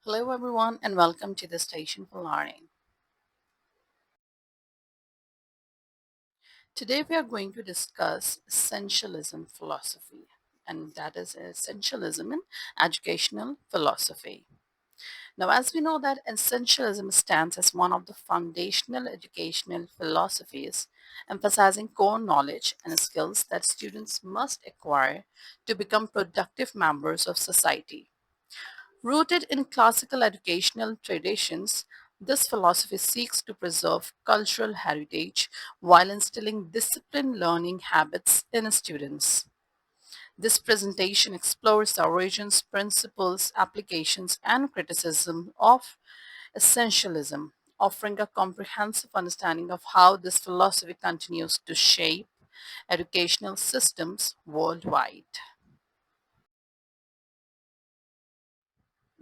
Hello, everyone, and welcome to the Station for Learning. Today, we are going to discuss essentialism philosophy, and that is essentialism in educational philosophy. Now, as we know that essentialism stands as one of the foundational educational philosophies, emphasizing core knowledge and skills that students must acquire to become productive members of society. Rooted in classical educational traditions, this philosophy seeks to preserve cultural heritage while instilling disciplined learning habits in students. This presentation explores the origins, principles, applications, and criticism of essentialism, offering a comprehensive understanding of how this philosophy continues to shape educational systems worldwide.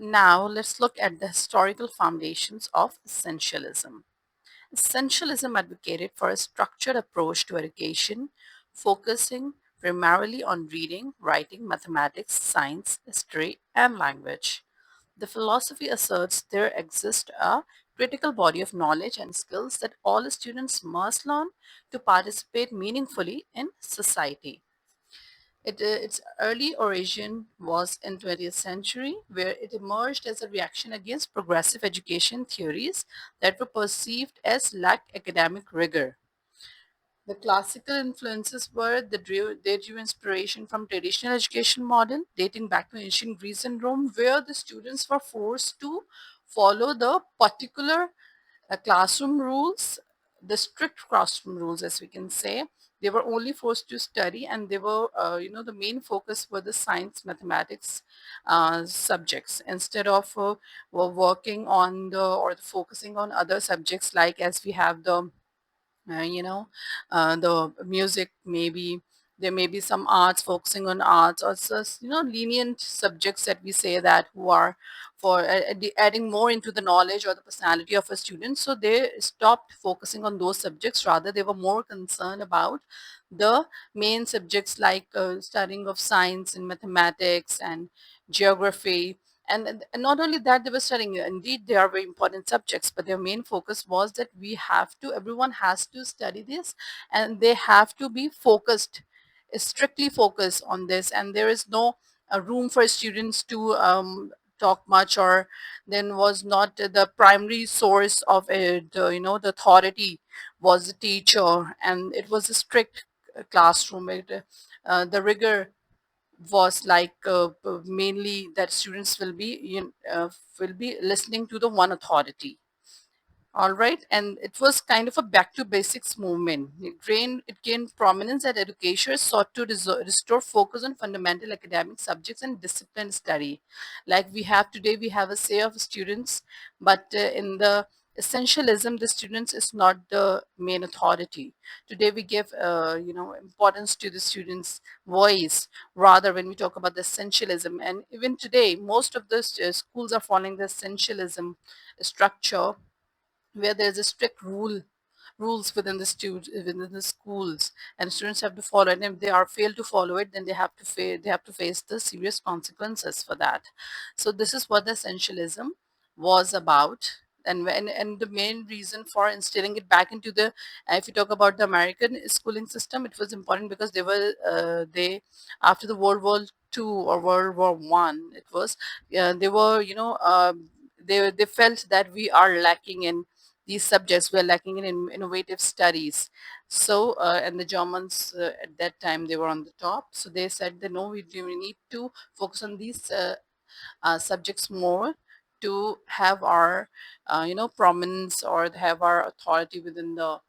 Now, let's look at the historical foundations of essentialism. Essentialism advocated for a structured approach to education, focusing primarily on reading, writing, mathematics, science, history, and language. The philosophy asserts there exists a critical body of knowledge and skills that all students must learn to participate meaningfully in society. Its early origin was in 20th century, where it emerged as a reaction against progressive education theories that were perceived as lack academic rigor. The classical influences were they drew inspiration from traditional education model dating back to ancient Greece and Rome, where the students were forced to follow the particular classroom rules, the strict classroom rules, as we can say. They were only forced to study, and they were, the main focus were the science, mathematics subjects instead of were working on the or focusing on other subjects like as we have the uh, you know the music, maybe there may be some arts focusing on arts or just lenient subjects that we say that who are for adding more into the knowledge or the personality of a student, so they stopped focusing on those subjects. Rather, they were more concerned about the main subjects like studying of science and mathematics and geography. And not only that, they were studying, indeed they are very important subjects, but their main focus was that everyone has to study this, and they have to be focused, strictly focused on this, and there is no room for students to talk much, or then was not the primary source of the authority was the teacher, and it was a strict classroom. The rigor was like mainly that students will be listening to the one authority. All right, and it was kind of a back to basics movement. It gained prominence as educators sought to restore focus on fundamental academic subjects and disciplined study. Like we have today, we have a say of students, but in the essentialism, the students is not the main authority. Today, we give importance to the students' voice. Rather, when we talk about the essentialism, and even today, most of the schools are following the essentialism structure, where there's a strict rules within within the schools, and students have to follow it, and if they are fail to follow it, then they have to face the serious consequences for that. So this is what the essentialism was about. And the main reason for instilling it back into the if you talk about the American schooling system, it was important because they after the World War II or World War I, it was they were they felt that we are lacking in these subjects, were lacking in innovative studies. So and the Germans at that time, they were on the top, so they said that no, we need to focus on these subjects more to have our prominence, or have our authority within the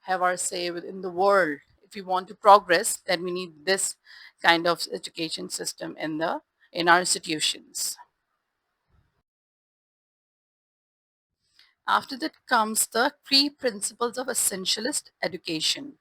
have our say within the world. If we want to progress, then we need this kind of education system in our institutions. After that comes the three principles of essentialist education.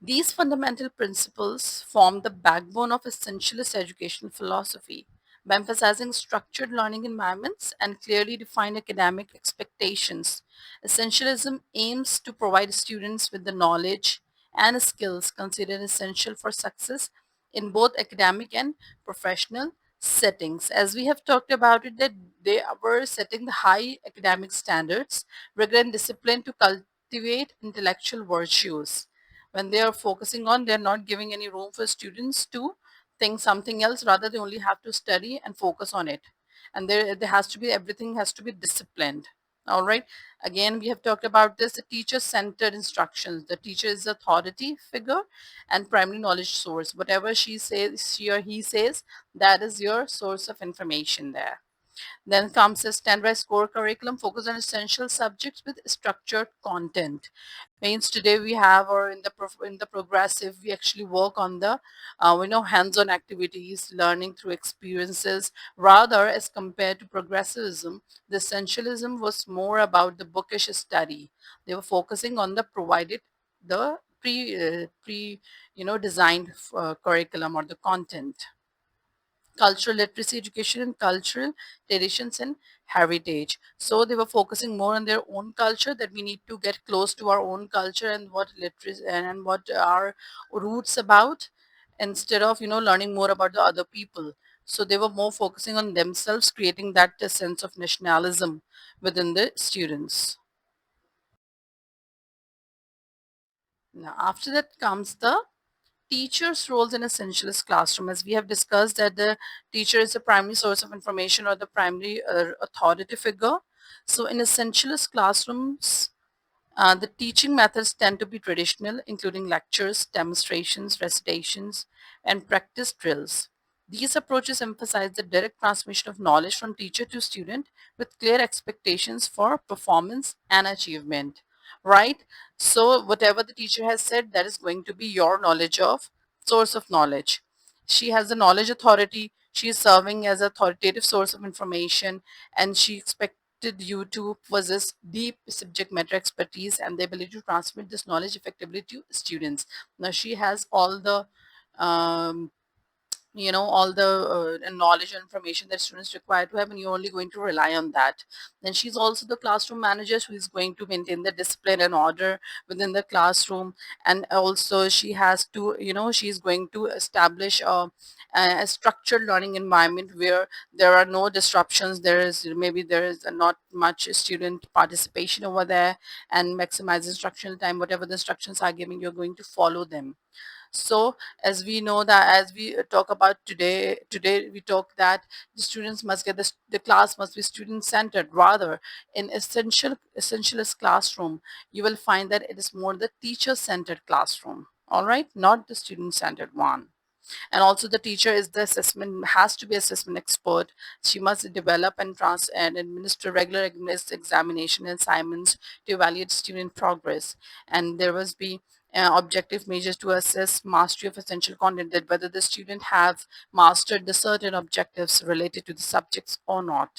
These fundamental principles form the backbone of essentialist educational philosophy. By emphasizing structured learning environments and clearly defined academic expectations, essentialism aims to provide students with the knowledge and skills considered essential for success in both academic and professional settings. As we have talked about it, that they were setting the high academic standards, rigor and discipline to cultivate intellectual virtues. When they are focusing on, they're not giving any room for students to think something else. Rather, they only have to study and focus on it. And there has to be, everything has to be disciplined. All right. Again, we have talked about this, the teacher-centered instructions. The teacher is the authority figure and primary knowledge source. Whatever she says, she or he says, that is your source of information there. Then comes a standardized core curriculum focused on essential subjects with structured content. Means today we have, or in the in the progressive, we actually work on the hands-on activities, learning through experiences. Rather, as compared to progressivism, the essentialism was more about the bookish study. They were focusing on the provided, the pre designed curriculum or the content. Cultural literacy education and cultural traditions and heritage. So they were focusing more on their own culture, that we need to get close to our own culture and what literacy and what our roots about, instead of learning more about the other people. So they were more focusing on themselves, creating that sense of nationalism within the students. Now after that comes the teachers' roles in essentialist classroom. As we have discussed, that the teacher is the primary source of information or the primary authority figure. So in essentialist classrooms, the teaching methods tend to be traditional, including lectures, demonstrations, recitations, and practice drills. These approaches emphasize the direct transmission of knowledge from teacher to student with clear expectations for performance and achievement. Right? So, whatever the teacher has said, that is going to be your knowledge of source of knowledge. She has the knowledge authority. She is serving as authoritative source of information, and she expects you to possess deep subject matter expertise and the ability to transmit this knowledge effectively to students. Now she has all the um, all the knowledge and information that students require to have, and you're only going to rely on that. Then she's also the classroom manager who is going to maintain the discipline and order within the classroom. And also she has to, she's going to establish a structured learning environment where there are no disruptions, there is not much student participation over there, and maximize instructional time. Whatever the instructions are giving, you're going to follow them. So as we know, that as we talk about today we talk that the students must get the class must be student centered. Rather, in essentialist classroom, you will find that it is more the teacher centered classroom. All right, not the student centered one. And also the teacher is the assessment, has to be assessment expert. She must develop and and administer regular examination and assignments to evaluate student progress. And there must be objective measures to assess mastery of essential content, that whether the student have mastered the certain objectives related to the subjects or not.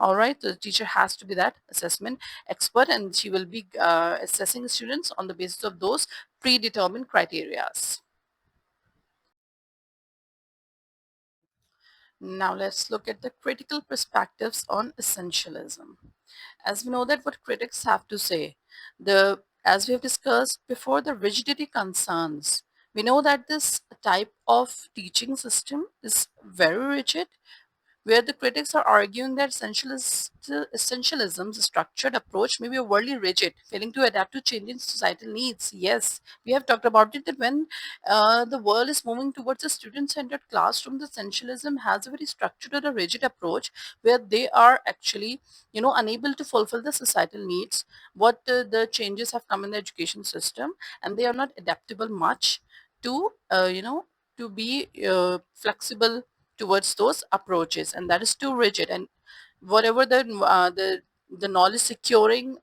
All right, the teacher has to be that assessment expert, and she will be assessing students on the basis of those predetermined criterias. Now let's look at the critical perspectives on essentialism. As we know that what critics have to say, as we have discussed before, the rigidity concerns. We know that this type of teaching system is very rigid, where the critics are arguing that essentialism's structured approach may be overly rigid, failing to adapt to changing societal needs. Yes, we have talked about it, that when the world is moving towards a student-centered classroom, the essentialism has a very structured or a rigid approach, where they are actually, unable to fulfill the societal needs, what the changes have come in the education system, and they are not adaptable much to, to be flexible towards those approaches, and that is too rigid. And whatever the knowledge securing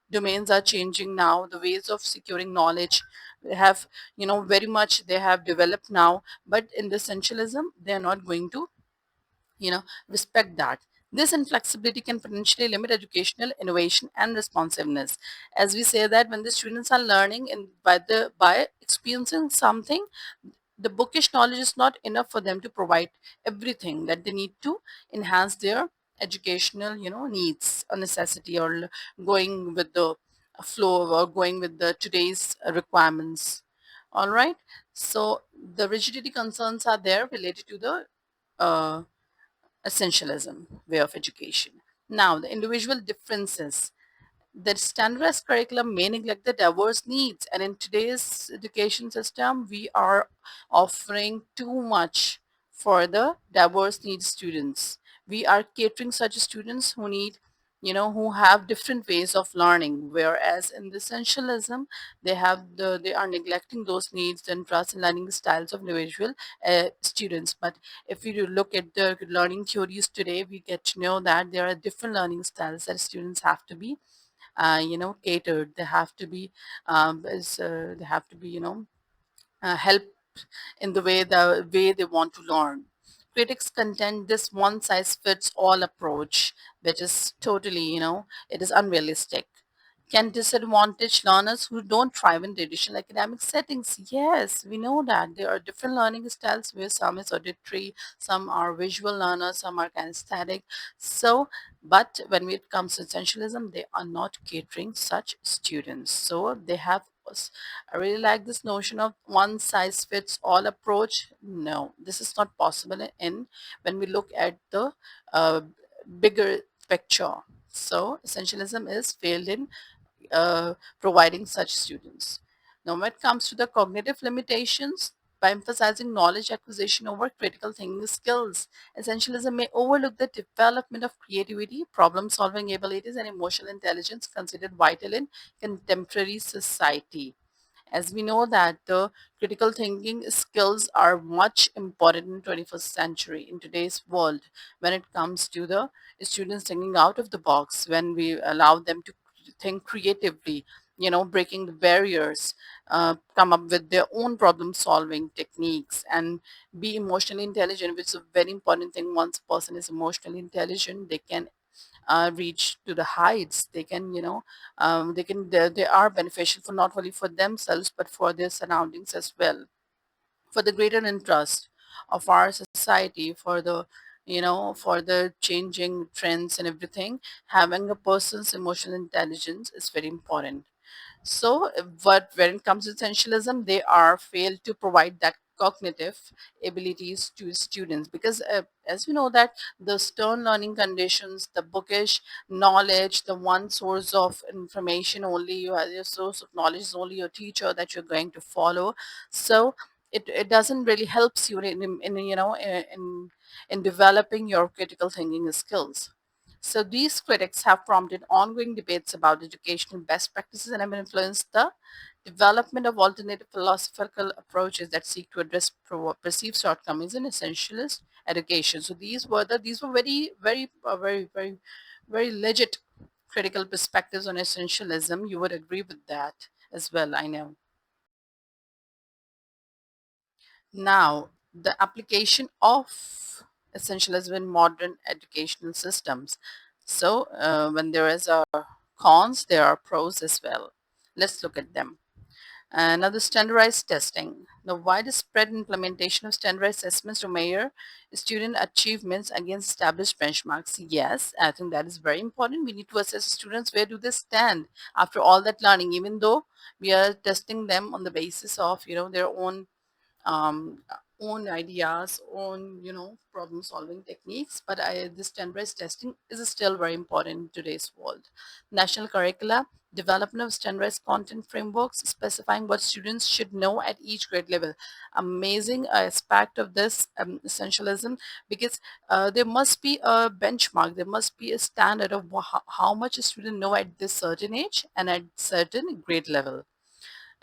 domains are changing now, the ways of securing knowledge, they have, very much they have developed now, but in the essentialism they are not going to, respect that. This inflexibility can potentially limit educational innovation and responsiveness. As we say that when the students are learning and by experiencing something, the bookish knowledge is not enough for them to provide everything that they need to enhance their educational, needs or necessity, or going with the flow, or going with the today's requirements. All right. So the rigidity concerns are there related to the uh, essentialism way of education. Now, the individual differences, the standardized curriculum may neglect the diverse needs, and in today's education system we are offering too much for the diverse needs students. We are catering such students who need, who have different ways of learning, whereas in the essentialism they are neglecting those needs and trust in learning styles of individual students. But if you look at the learning theories today, we get to know that there are different learning styles that students have to be catered. They have to be they have to be, help in the way they want to learn. Critics contend this one size fits all approach, which is totally, it is unrealistic, can disadvantage learners who don't thrive in traditional academic settings. Yes, we know that there are different learning styles where some is auditory, some are visual learners, some are kinesthetic. So, but when it comes to essentialism, they are not catering such students. So they have I really like this notion of one size fits all approach. No, this is not possible in when we look at the uh, bigger picture. So essentialism is failed in providing such students. Now, when it comes to the cognitive limitations, by emphasizing knowledge acquisition over critical thinking skills, essentialism may overlook the development of creativity, problem solving abilities, and emotional intelligence considered vital in contemporary society. As we know that the critical thinking skills are much important in 21st century in today's world, when it comes to the students thinking out of the box, when we allow them to think creatively, breaking the barriers, come up with their own problem solving techniques, and be emotionally intelligent, which is a very important thing. Once a person is emotionally intelligent, they can reach to the heights. They can, they are beneficial for not only for themselves but for their surroundings as well, for the greater interest of our society, for the, for the changing trends and everything. Having a person's emotional intelligence is very important. So, but when it comes to essentialism, they are failed to provide that cognitive abilities to students, because as we know that the stern learning conditions, the bookish knowledge, the one source of information only you have, your source of knowledge is only your teacher that you're going to follow. So it doesn't really helps you in in developing your critical thinking skills. So these critics have prompted ongoing debates about educational best practices and have influenced the development of alternative philosophical approaches that seek to address perceived shortcomings in essentialist education. So these were very very legit critical perspectives on essentialism. You would agree with that as well, I know. Now, the application of essentialism in modern educational systems. So, when there is a cons, there are pros as well. Let's look at them. Another, standardized testing. The widespread implementation of standardized assessments to measure student achievements against established benchmarks. Yes, I think that is very important. We need to assess students where do they stand after all that learning, even though we are testing them on the basis of, their um, own ideas, own, problem solving techniques. But this standardized testing is still very important in today's world. National curricula, development of standardized content frameworks specifying what students should know at each grade level. Amazing aspect of this essentialism, because there must be a benchmark, there must be a standard of how much a student know at this certain age and at certain grade level.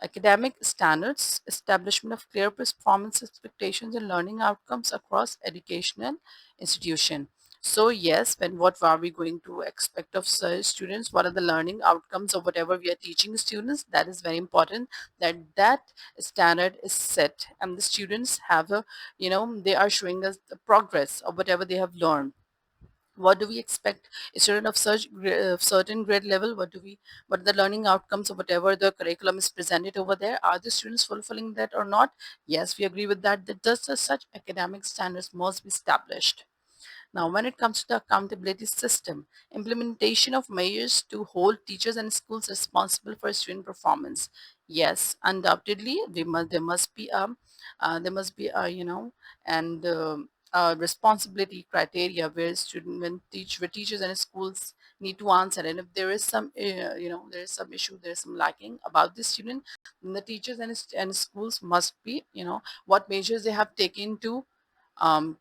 Academic standards, establishment of clear performance expectations and learning outcomes across educational institution. So yes, when what are we going to expect of students? What are the learning outcomes of whatever we are teaching students? That is very important. That standard is set, and the students have a, they are showing us the progress of whatever they have learned. What do we expect a student of certain grade level? What are the learning outcomes of whatever the curriculum is presented over there? Are the students fulfilling that or not? Yes, we agree with that, that just as such academic standards must be established. Now, when it comes to the accountability system, implementation of measures to hold teachers and schools responsible for student performance. Yes, undoubtedly, there must be a, and responsibility criteria where student where teachers and schools need to answer, and if there is some there is some issue, there is some lacking about the student, then the teachers and schools must be, what measures they have taken to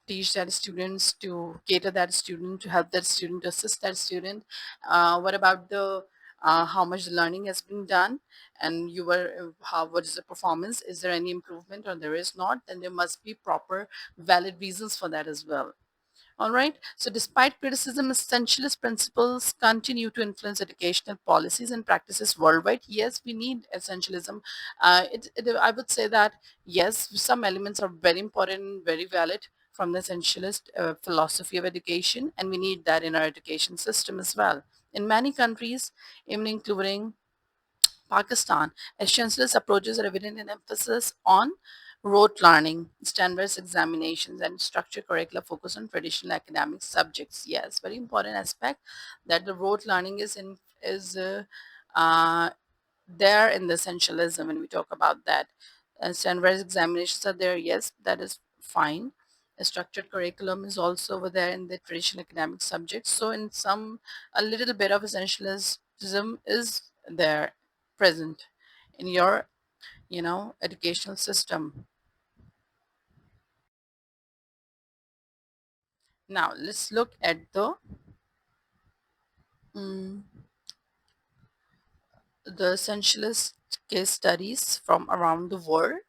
teach that students, to cater that student, to help that student, to assist that student. What about the how much the learning has been done, and you were how what is the performance, is there any improvement or there is not, then there must be proper valid reasons for that as well. All right. So, despite criticism, essentialist principles continue to influence educational policies and practices worldwide. Yes, we need essentialism. I would say that yes, some elements are very important, very valid from the essentialist philosophy of education, and we need that in our education system as well. In many countries, even including Pakistan, essentialist approaches are evident in emphasis on rote learning, standardized examinations, and structured curricula focus on traditional academic subjects. Yes, very important aspect that the rote learning is uh, there in the essentialism when we talk about that. Standardized examinations are there, yes, that is fine. A structured curriculum is also over there in the traditional academic subjects. So, in some, a little bit of essentialism is there present in your, educational system. Now, let's look at mm, the essentialist case studies from around the world.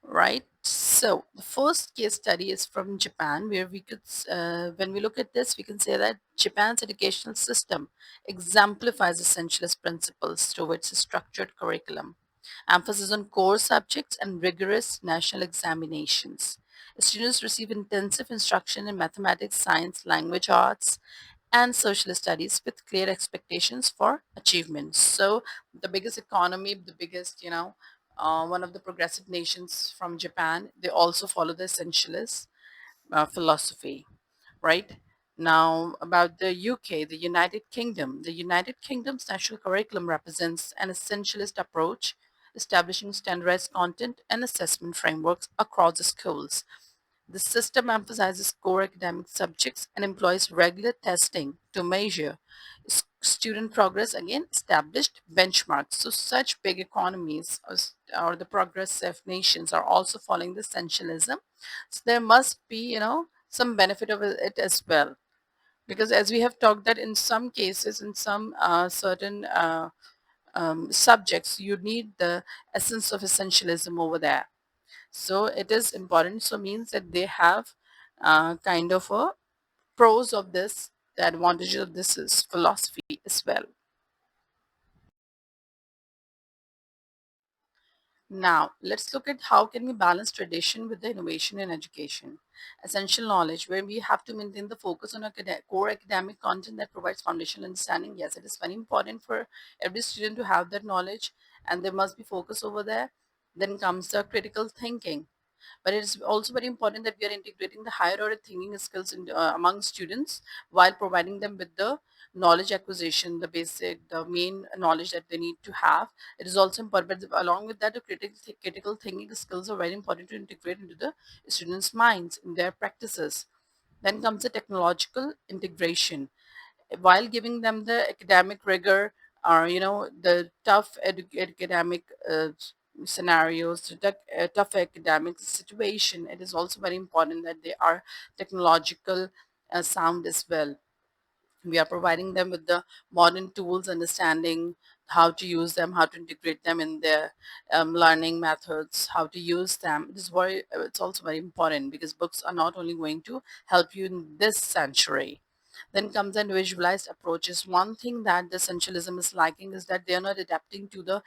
Right. So the first case study is from Japan, where when we look at this, we can say that Japan's educational system exemplifies essentialist principles towards a structured curriculum, emphasis on core subjects, and rigorous national examinations. Students receive intensive instruction in mathematics, science, language arts, and social studies with clear expectations for achievement. So, the biggest economy, the biggest, one of the progressive nations from Japan, they also follow the essentialist philosophy, right? Now, about the UK, the United Kingdom. The United Kingdom's national curriculum represents an essentialist approach, establishing standardized content and assessment frameworks across the schools. The system emphasizes core academic subjects and employs regular testing to measure student progress against established benchmarks. So, such big economies or the progressive nations are also following the essentialism. So, there must be, some benefit of it as well. Because as we have talked that in some cases, in some certain subjects, you need the essence of essentialism over there. So it is important. So means that they have kind of a pros of this, the advantage of this is philosophy as well. Now let's look at how can we balance tradition with the innovation in education. Essential knowledge, where we have to maintain the focus on core academic content that provides foundational understanding. Yes, it is very important for every student to have that knowledge, and there must be focus over there. Then comes the critical thinking, but it is also very important that we are integrating the higher order thinking skills among students while providing them with the knowledge acquisition, the basic, the main knowledge that they need to have. It is also important, but along with that, the critical thinking skills are very important to integrate into the students' minds in their practices. Then comes the technological integration while giving them the academic rigor or the tough academic scenarios, tough academic situation. It is also very important that they are technological sound as well. We are providing them with the modern tools, understanding how to use them, how to integrate them in their learning methods, how to use them. It's also very important because books are not only going to help you in this century. Then comes individualized approaches. One thing that the essentialism is lacking is that they are not adapting to the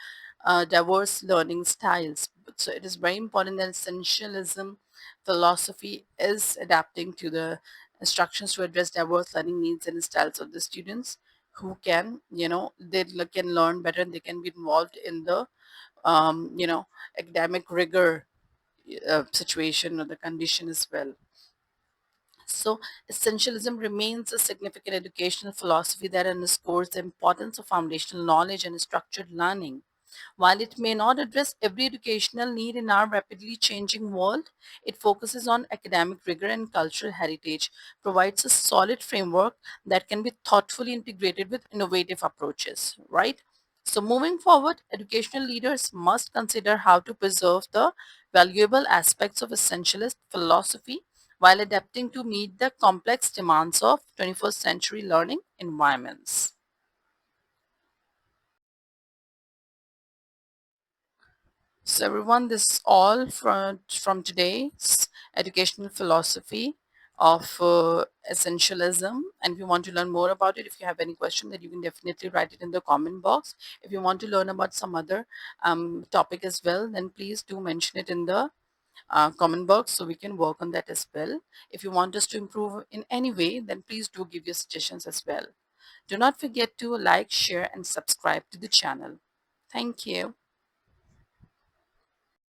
diverse learning styles. So it is very important that essentialism philosophy is adapting to the instructions to address diverse learning needs and styles of the students who can, can learn better and they can be involved in the, academic rigor situation or the condition as well. So, essentialism remains a significant educational philosophy that underscores the importance of foundational knowledge and structured learning. While it may not address every educational need in our rapidly changing world, it focuses on academic rigor and cultural heritage, provides a solid framework that can be thoughtfully integrated with innovative approaches, right? So, moving forward, educational leaders must consider how to preserve the valuable aspects of essentialist philosophy while adapting to meet the complex demands of 21st century learning environments. So everyone, this is all from today's educational philosophy of essentialism. And if you want to learn more about it, if you have any question, then you can definitely write it in the comment box. If you want to learn about some other topic as well, then please do mention it in the comment box so we can work on that as well. If you want us to improve in any way, then please do give your suggestions as well. Do not forget to like, share, and subscribe to the channel. Thank you.